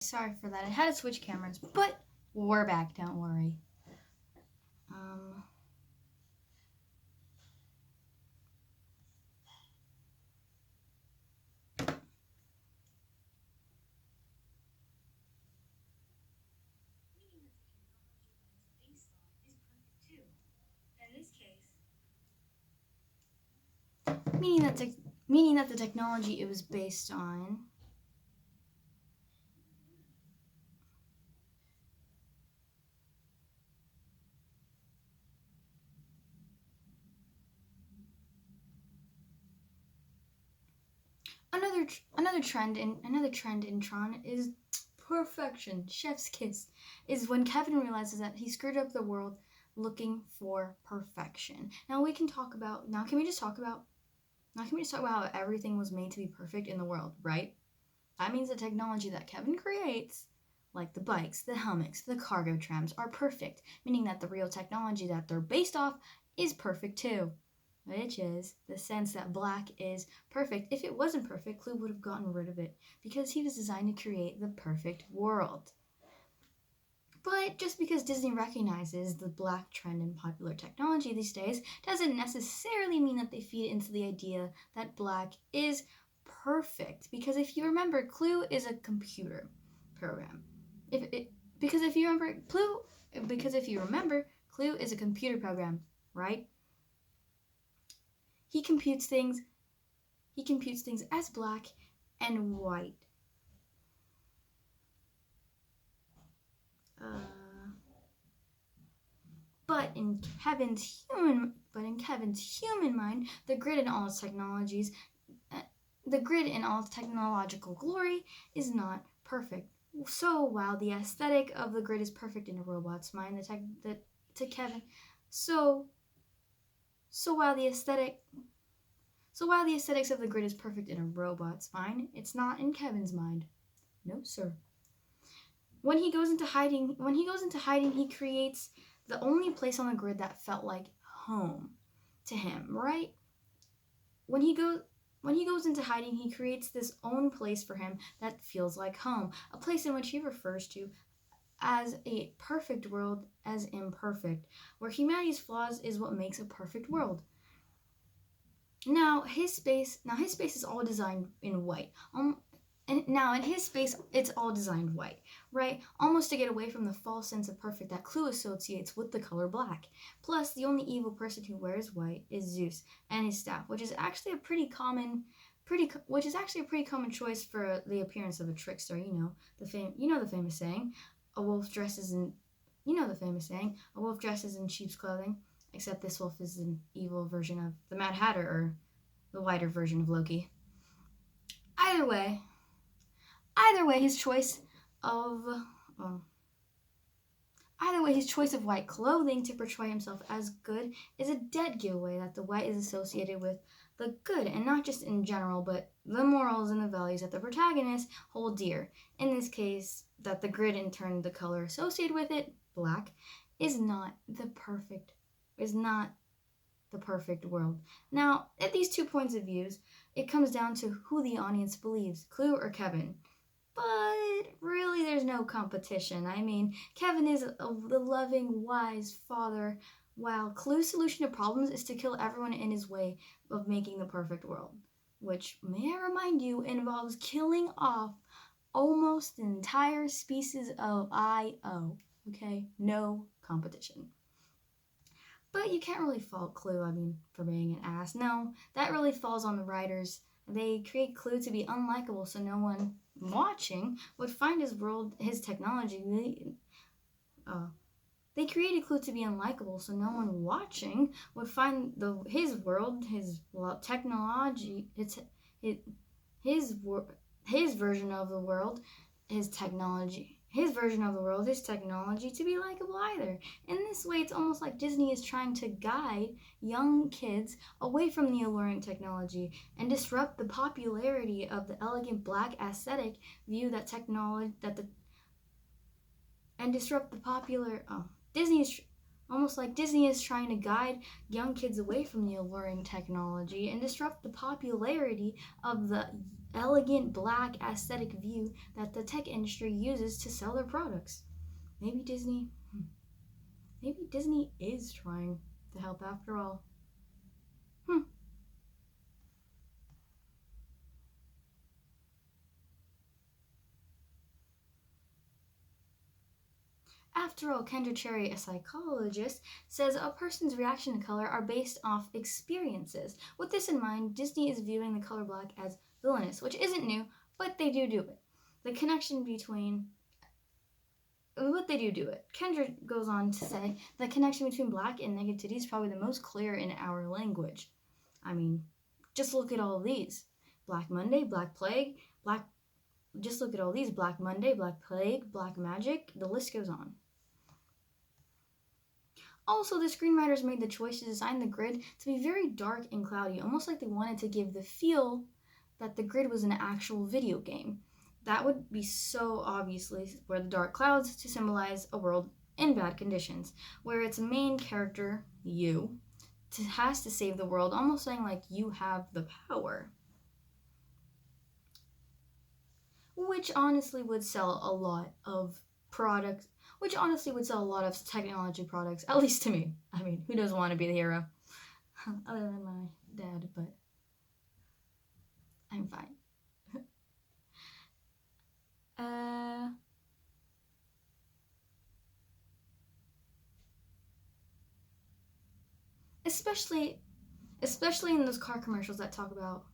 Sorry for that. I had to switch cameras, but we're back. Don't worry. Um, meaning that meaning that the technology it was based on another trend in Tron is perfection. Chef's kiss is when Kevin realizes that he screwed up the world looking for perfection. Now we can talk about now can we just talk about now can we just talk about how everything was made to be perfect in the world, right? That means the technology that Kevin creates, like the bikes, the helmets, the cargo trams, are perfect, meaning that the real technology that they're based off is perfect too. Which is the sense that black is perfect. If it wasn't perfect, Clue would have gotten rid of it because he was designed to create the perfect world. But just because Disney recognizes the black trend in popular technology these days doesn't necessarily mean that they feed into the idea that black is perfect. Because if you remember, Clue is a computer program. If you remember, Clue is a computer program, right? He computes things. He computes things as black and white. But in Kevin's human mind, the grid and all its technologies, the grid in all its technological glory is not perfect. So while the aesthetic of the grid is perfect in a robot's mind, to Kevin, so while the aesthetics of the grid is perfect in a robot's mind, it's not in Kevin's mind. No, sir. When he goes into hiding, he creates the only place on the grid that felt like home to him, right? When he goes into hiding, he creates this own place for him that feels like home, a place in which he refers to as a perfect world as imperfect, where humanity's flaws is what makes a perfect world. Now his space is all designed in white. And now in his space, it's all designed white, right? Almost to get away from the false sense of perfect that Clue associates with the color black. Plus, the only evil person who wears white is Zeus and his staff, which is actually a pretty common choice for the appearance of a trickster. The famous saying, a wolf dresses in sheep's clothing. Except this wolf is an evil version of the Mad Hatter or the whiter version of Loki. Either way, his choice of white clothing to portray himself as good is a dead giveaway that the white is associated with the good, and not just in general, but the morals and the values that the protagonist hold dear. In this case, that the grid, in turn, the color associated with it, black, is not the perfect world. Now, at these 2 points of views, it comes down to who the audience believes, Clue or Kevin. But really, there's no competition. I mean, Kevin is the loving, wise father, while Clue's solution to problems is to kill everyone in his way of making the perfect world, which, may I remind you, involves killing off almost the entire species of Io. Okay? No competition. But you can't really fault Clue, for being an ass. No, that really falls on the writers. They create Clue to be unlikable so no one watching would find his world, his technology. They created Clue to be unlikable so no one watching would find his world, his technology, his version of the world, his technology to be likable either. In this way, it's almost like Disney is trying to guide young kids away from the alluring technology and disrupt the popularity of the elegant black aesthetic view that technology and disrupt the popular Disney's Almost like Disney is trying to guide young kids away from the alluring technology and disrupt the popularity of the elegant black aesthetic view that the tech industry uses to sell their products. Maybe Disney, maybe Disney is trying to help after all. Hmm. After all, Kendra Cherry, a psychologist, says a person's reaction to color are based off experiences. With this in mind, Disney is viewing the color black as villainous, which isn't new, but they do it. The connection between what they do it. Kendra goes on to say the connection between black and negativity is probably the most clear in our language. I mean, just look at all of these. Black Monday, Black Plague, Black just look at all these. Black Monday, Black Plague, Black Magic, the list goes on. Also, the screenwriters made the choice to design the grid to be very dark and cloudy, almost like they wanted to give the feel that the grid was an actual video game. That would be so obviously where the dark clouds to symbolize a world in bad conditions, where its main character, you, has to save the world, almost saying like you have the power. Which honestly would sell a lot of products, which honestly would sell a lot of technology products, at least to me. I mean, who doesn't want to be the hero? Other than my dad, but I'm fine. uh, especially in those car commercials that talk about